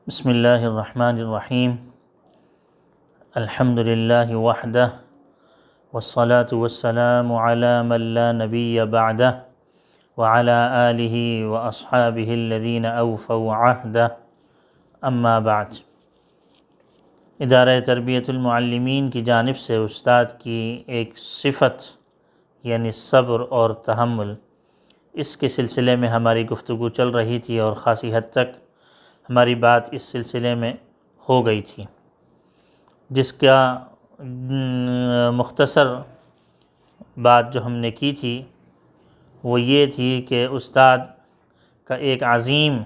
بسم اللہ الرحمن الرحیم الحمد للہ وحدہ والصلاة والسلام علی من لا نبی بعدہ وعلی آلہ واصحابہ الذین اوفوا عہدہ اما بعد۔ ادارہ تربیت المعلمین کی جانب سے استاد کی ایک صفت یعنی صبر اور تحمل، اس کے سلسلے میں ہماری گفتگو چل رہی تھی اور خاصی حد تک ہماری بات اس سلسلے میں ہو گئی تھی، جس کا مختصر بات جو ہم نے کی تھی وہ یہ تھی کہ استاد کا ایک عظیم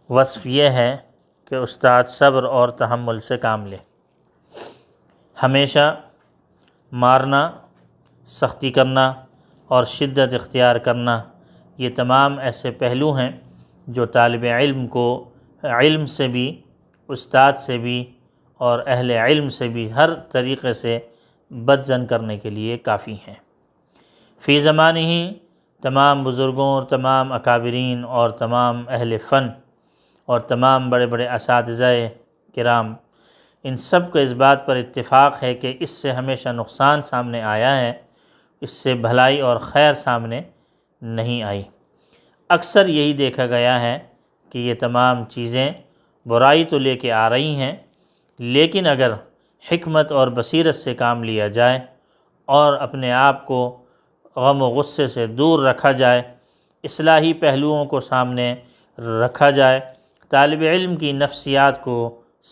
وصف یہ ہے کہ استاد صبر اور تحمل سے کام لے۔ ہمیشہ مارنا، سختی کرنا اور شدت اختیار کرنا، یہ تمام ایسے پہلو ہیں جو طالب علم کو علم سے بھی، استاد سے بھی اور اہل علم سے بھی ہر طریقے سے بدظن کرنے کے لیے کافی ہیں۔ فی زمانہ ہی تمام بزرگوں اور تمام اکابرین اور تمام اہل فن اور تمام بڑے بڑے اساتذہ کرام، ان سب کو اس بات پر اتفاق ہے کہ اس سے ہمیشہ نقصان سامنے آیا ہے، اس سے بھلائی اور خیر سامنے نہیں آئی۔ اکثر یہی دیکھا گیا ہے کہ یہ تمام چیزیں برائی تو لے کے آ رہی ہیں، لیکن اگر حکمت اور بصیرت سے کام لیا جائے اور اپنے آپ کو غم و غصے سے دور رکھا جائے، اصلاحی پہلوؤں کو سامنے رکھا جائے، طالب علم کی نفسیات کو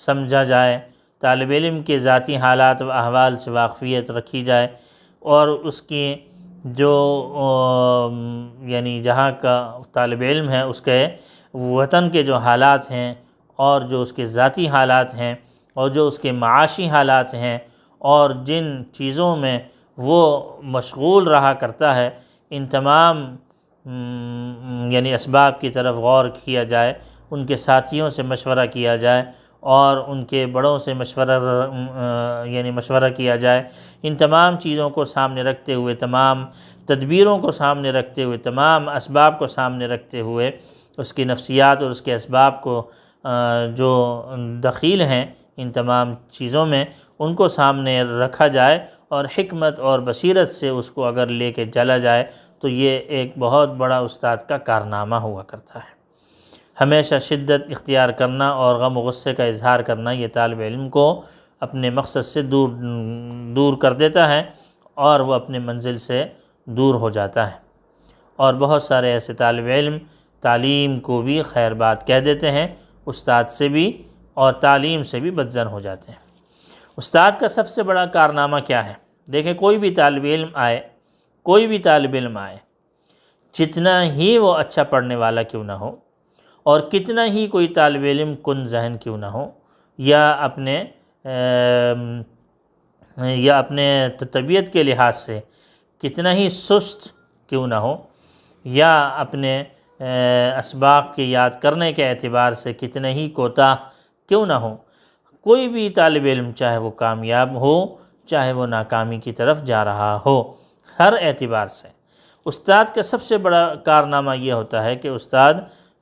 سمجھا جائے، طالب علم کے ذاتی حالات و احوال سے واقفیت رکھی جائے اور اس کی جو یعنی جہاں کا طالب علم ہے اس کے وطن کے جو حالات ہیں اور جو اس کے ذاتی حالات ہیں اور جو اس کے معاشی حالات ہیں اور جن چیزوں میں وہ مشغول رہا کرتا ہے، ان تمام یعنی اسباب کی طرف غور کیا جائے، ان کے ساتھیوں سے مشورہ کیا جائے اور ان کے بڑوں سے مشورہ کیا جائے۔ ان تمام چیزوں کو سامنے رکھتے ہوئے، تمام تدبیروں کو سامنے رکھتے ہوئے، تمام اسباب کو سامنے رکھتے ہوئے، اس کی نفسیات اور اس کے اسباب کو جو دخیل ہیں ان تمام چیزوں میں، ان کو سامنے رکھا جائے اور حکمت اور بصیرت سے اس کو اگر لے کے چلا جائے تو یہ ایک بہت بڑا استاد کا کارنامہ ہوا کرتا ہے۔ ہمیشہ شدت اختیار کرنا اور غم و غصے کا اظہار کرنا یہ طالب علم کو اپنے مقصد سے دور کر دیتا ہے اور وہ اپنے منزل سے دور ہو جاتا ہے۔ اور بہت سارے ایسے طالب علم تعلیم کو بھی خیر بات کہہ دیتے ہیں، استاد سے بھی اور تعلیم سے بھی بدظن ہو جاتے ہیں۔ استاد کا سب سے بڑا کارنامہ کیا ہے؟ دیکھیں، کوئی بھی طالب علم آئے، جتنا ہی وہ اچھا پڑھنے والا کیوں نہ ہو اور کتنا ہی کوئی طالب علم کن ذہن کیوں نہ ہو، یا اپنے طبیعت کے لحاظ سے کتنا ہی سست کیوں نہ ہو، یا اپنے اسباق کی یاد کرنے کے اعتبار سے کتنے ہی کوتاہ کیوں نہ ہو، کوئی بھی طالب علم چاہے وہ کامیاب ہو چاہے وہ ناکامی کی طرف جا رہا ہو، ہر اعتبار سے استاد کا سب سے بڑا کارنامہ یہ ہوتا ہے کہ استاد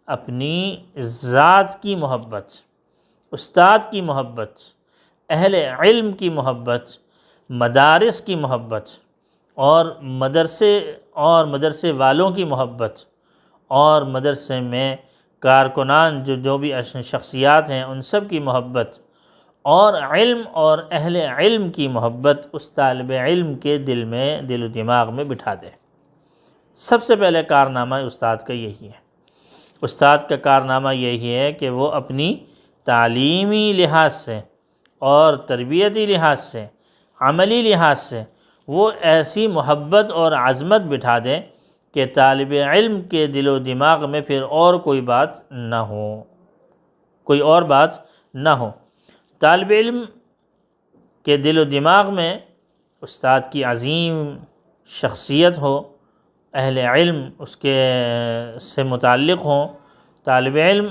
اپنی ذات کی محبت، استاد کی محبت، اہل علم کی محبت، مدارس کی محبت اور مدرسے والوں کی محبت اور مدرسے میں کارکنان جو بھی شخصیات ہیں ان سب کی محبت اور علم اور اہل علم کی محبت اس طالب علم کے دل و دماغ میں بٹھا دے۔ سب سے پہلے کارنامہ استاد کا یہی ہے۔ استاد کا کارنامہ یہی ہے کہ وہ اپنی تعلیمی لحاظ سے اور تربیتی لحاظ سے، عملی لحاظ سے وہ ایسی محبت اور عظمت بٹھا دے کہ طالب علم کے دل و دماغ میں پھر اور کوئی بات نہ ہو۔ طالب علم کے دل و دماغ میں استاد کی عظیم شخصیت ہو، اہل علم اس کے سے متعلق ہوں، طالب علم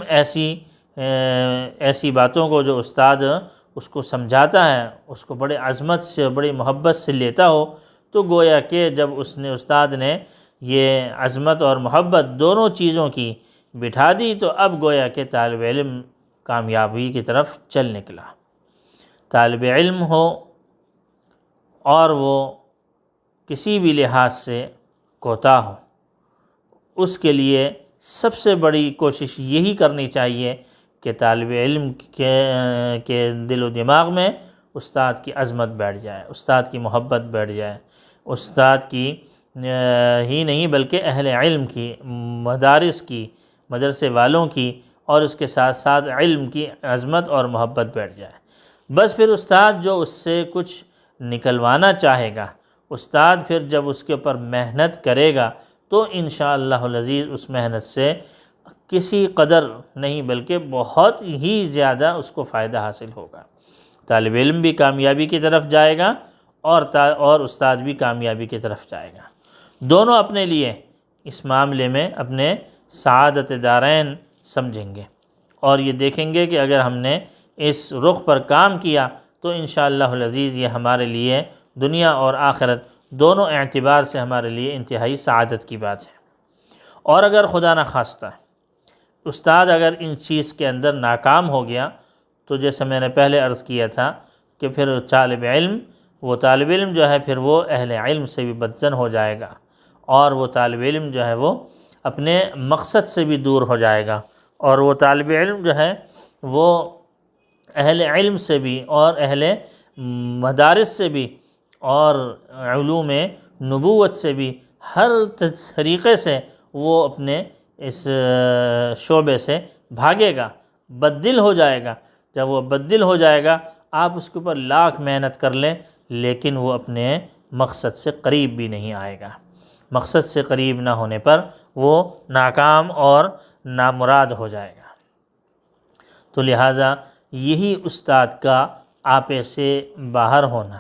ایسی باتوں کو جو استاد اس کو سمجھاتا ہے اس کو بڑے عظمت سے اور بڑی محبت سے لیتا ہو، تو گویا کہ جب استاد نے یہ عظمت اور محبت دونوں چیزوں کی بٹھا دی تو اب گویا کہ طالب علم کامیابی کی طرف چل نکلا۔ طالب علم ہو اور وہ کسی بھی لحاظ سے کوتاہ ہو، اس کے لیے سب سے بڑی کوشش یہی کرنی چاہیے کہ طالب علم کے دل و دماغ میں استاد کی عظمت بیٹھ جائے، استاد کی محبت بیٹھ جائے، استاد کی ہی نہیں بلکہ اہل علم کی، مدارس کی، مدرسے والوں کی، اور اس کے ساتھ ساتھ علم کی عظمت اور محبت بیٹھ جائے۔ بس پھر استاد جو اس سے کچھ نکلوانا چاہے گا، استاد پھر جب اس کے اوپر محنت کرے گا تو انشاءاللہ العزیز اس محنت سے کسی قدر نہیں بلکہ بہت ہی زیادہ اس کو فائدہ حاصل ہوگا۔ طالب علم بھی کامیابی کی طرف جائے گا اور استاد بھی کامیابی کی طرف جائے گا۔ دونوں اپنے لیے اس معاملے میں اپنے سعادت دارین سمجھیں گے اور یہ دیکھیں گے کہ اگر ہم نے اس رخ پر کام کیا تو انشاءاللہ العزیز یہ ہمارے لیے دنیا اور آخرت دونوں اعتبار سے ہمارے لیے انتہائی سعادت کی بات ہے۔ اور اگر خدا نخواستہ استاد اگر ان چیز کے اندر ناکام ہو گیا تو جیسے میں نے پہلے عرض کیا تھا کہ پھر طالب علم جو ہے پھر وہ اہل علم سے بھی بدظن ہو جائے گا، اور وہ طالب علم جو ہے وہ اپنے مقصد سے بھی دور ہو جائے گا، اور وہ طالب علم جو ہے وہ اہل علم سے بھی اور اہل مدارس سے بھی اور علوم نبوت سے بھی ہر طریقے سے وہ اپنے اس شعبے سے بھاگے گا، بددل ہو جائے گا۔ جب وہ بددل ہو جائے گا آپ اس کے اوپر لاکھ محنت کر لیں لیکن وہ اپنے مقصد سے قریب بھی نہیں آئے گا۔ مقصد سے قریب نہ ہونے پر وہ ناکام اور نامراد ہو جائے گا۔ تو لہٰذا یہی استاد کا آپے سے باہر ہونا،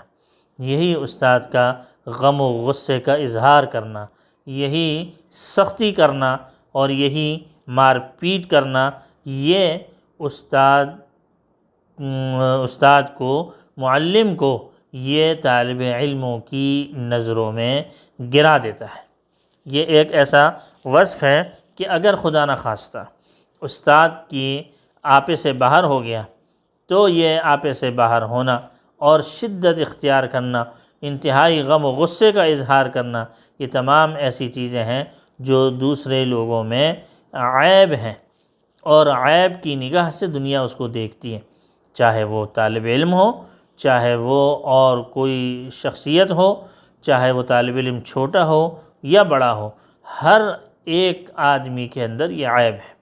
یہی استاد کا غم و غصے کا اظہار کرنا، یہی سختی کرنا اور یہی مار پیٹ کرنا، یہ استاد کو، معلم کو یہ طالب علموں کی نظروں میں گرا دیتا ہے۔ یہ ایک ایسا وصف ہے کہ اگر خدا نخواستہ استاد کی آپے سے باہر ہو گیا تو یہ آپے سے باہر ہونا اور شدت اختیار کرنا، انتہائی غم و غصے کا اظہار کرنا، یہ تمام ایسی چیزیں ہیں جو دوسرے لوگوں میں عیب ہیں اور عیب کی نگاہ سے دنیا اس کو دیکھتی ہے، چاہے وہ طالب علم ہو، چاہے وہ اور کوئی شخصیت ہو، چاہے وہ طالب علم چھوٹا ہو یا بڑا ہو، ہر ایک آدمی کے اندر یہ عیب ہے۔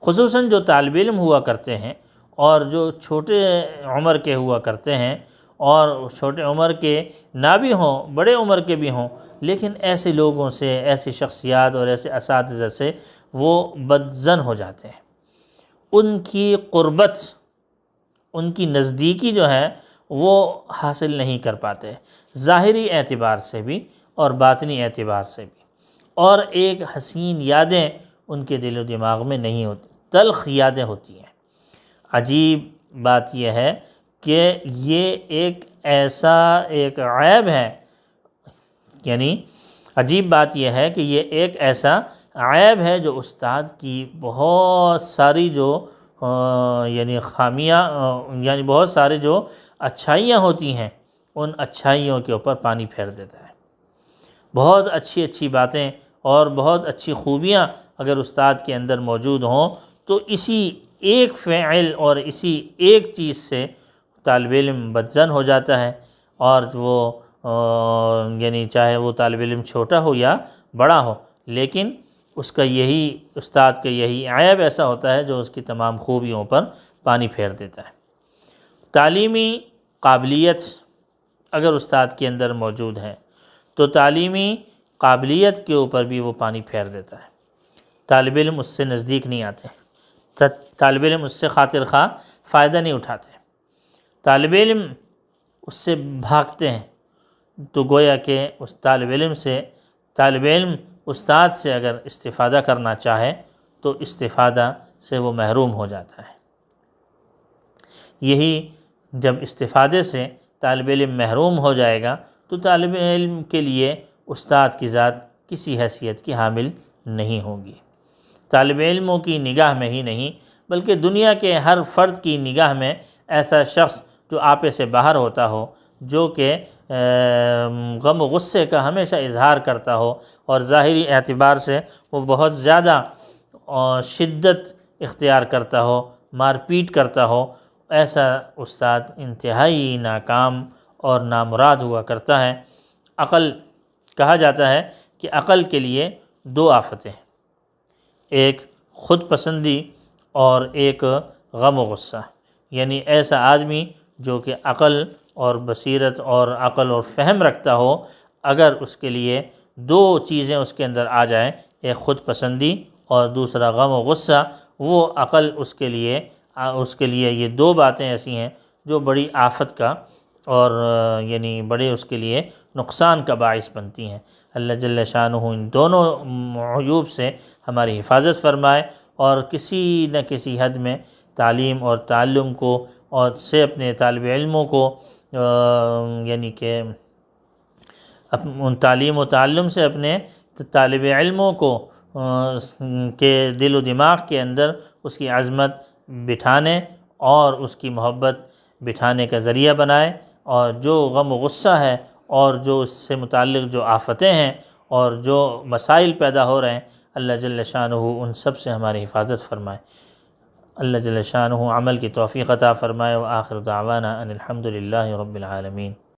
خصوصاً جو طالب علم ہوا کرتے ہیں اور جو چھوٹے عمر کے ہوا کرتے ہیں، اور چھوٹے عمر کے نہ بھی ہوں بڑے عمر کے بھی ہوں، لیکن ایسے لوگوں سے، ایسی شخصیات اور ایسے اساتذہ سے وہ بدظن ہو جاتے ہیں۔ ان کی قربت، ان کی نزدیکی جو ہے وہ حاصل نہیں کر پاتے، ظاہری اعتبار سے بھی اور باطنی اعتبار سے بھی، اور ایک حسین یادیں ان کے دل و دماغ میں نہیں ہوتی، تلخ یادیں ہوتی ہیں۔ عجیب بات یہ ہے کہ یہ ایک ایسا ایک عیب ہے، یعنی عجیب بات یہ ہے کہ یہ ایک ایسا عیب ہے جو استاد کی بہت ساری جو یعنی خامیاں، یعنی بہت سارے جو اچھائیاں ہوتی ہیں ان اچھائیوں کے اوپر پانی پھیر دیتا ہے۔ بہت اچھی اچھی باتیں اور بہت اچھی خوبیاں اگر استاد کے اندر موجود ہوں تو اسی ایک فعل اور اسی ایک چیز سے طالب علم بدظن ہو جاتا ہے، اور وہ یعنی چاہے وہ طالب علم چھوٹا ہو یا بڑا ہو، لیکن اس کا یہی استاد کا یہی عیب ایسا ہوتا ہے جو اس کی تمام خوبیوں پر پانی پھیر دیتا ہے۔ تعلیمی قابلیت اگر استاد کے اندر موجود ہے تو تعلیمی قابلیت کے اوپر بھی وہ پانی پھیر دیتا ہے۔ طالب علم اس سے نزدیک نہیں آتے، طالب علم اس سے خاطر خواہ فائدہ نہیں اٹھاتے، طالب علم اس سے بھاگتے ہیں، تو گویا کہ اس طالب علم استاد سے اگر استفادہ کرنا چاہے تو استفادہ سے وہ محروم ہو جاتا ہے۔ یہی جب استفادے سے طالب علم محروم ہو جائے گا تو طالب علم کے لیے استاد کی ذات کسی حیثیت کی حامل نہیں ہوگی۔ طالب علموں کی نگاہ میں ہی نہیں بلکہ دنیا کے ہر فرد کی نگاہ میں ایسا شخص جو آپے سے باہر ہوتا ہو، جو کہ غم و غصے کا ہمیشہ اظہار کرتا ہو اور ظاہری اعتبار سے وہ بہت زیادہ شدت اختیار کرتا ہو، مار پیٹ کرتا ہو، ایسا استاد انتہائی ناکام اور نامراد ہوا کرتا ہے۔ عقل کہا جاتا ہے کہ عقل کے لیے دو آفتیں، ایک خود پسندی اور ایک غم و غصہ، یعنی ایسا آدمی جو کہ عقل اور بصیرت اور عقل اور فہم رکھتا ہو، اگر اس کے لیے دو چیزیں اس کے اندر آ جائیں، ایک خود پسندی اور دوسرا غم و غصہ، وہ عقل اس کے لیے یہ دو باتیں ایسی ہیں جو بڑی آفت کا اور یعنی بڑے اس کے لیے نقصان کا باعث بنتی ہیں۔ اللہ جل شانہ ان دونوں عیوب سے ہماری حفاظت فرمائے اور کسی نہ کسی حد میں تعلیم اور تعلم کو اور سے اپنے طالب علموں کو یعنی کہ ان تعلیم و تعلم سے اپنے طالب علموں کو کے دل و دماغ کے اندر اس کی عظمت بٹھانے اور اس کی محبت بٹھانے کا ذریعہ بنائے، اور جو غم و غصہ ہے اور جو اس سے متعلق جو آفتیں ہیں اور جو مسائل پیدا ہو رہے ہیں، اللہ جل شانہ ان سب سے ہماری حفاظت فرمائے۔ اللہ جل شانہ عمل کی توفیق عطا فرمائے۔ وآخر دعوانا ان الحمد للہ رب العالمین۔